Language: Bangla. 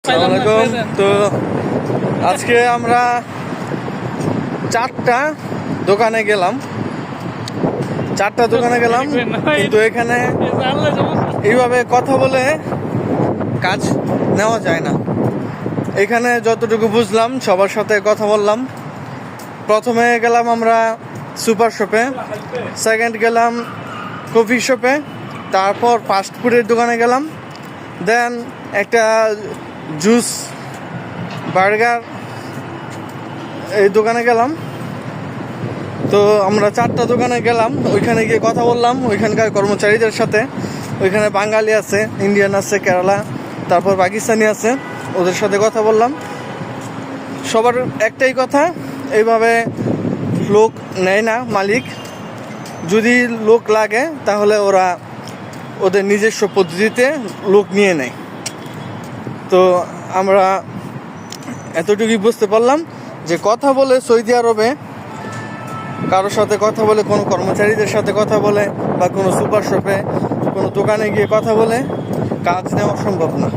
আসসালামাইকুম। তো আজকে আমরা 4টা দোকানে গেলাম কিন্তু এখানে এইভাবে কথা বলে কাজ নেওয়া যায় না। এখানে যতটুকু বুঝলাম সবার সাথে কথা বললাম। প্রথমে গেলাম আমরা সুপার শপে, সেকেন্ড গেলাম কফি শপে, তারপর ফাস্ট ফুডের দোকানে গেলাম, দেন একটা জুস বার্গার এই দোকানে গেলাম। তো আমরা 4টা দোকানে গেলাম, ওইখানে গিয়ে কথা বললাম ওইখানকার কর্মচারীদের সাথে। ওইখানে বাঙালি আছে, ইন্ডিয়ান আছে, কেরালা, তারপর পাকিস্তানি আছে, ওদের সাথে কথা বললাম। সবার একটাই কথা, এইভাবে লোক নেয় না মালিক। যদি লোক লাগে তাহলে ওরা ওদের নিজস্ব পদ্ধতিতে লোক নিয়ে নেয়। তো আমরা এতটুকুই বুঝতে পারলাম যে কথা বলে সৌদি আরবে কারোর সাথে কথা বলে, কোনো কর্মচারীদের সাথে কথা বলে বা কোনো সুপার শপে কোনো দোকানে গিয়ে কথা বলে কাজ নেওয়া সম্ভব না।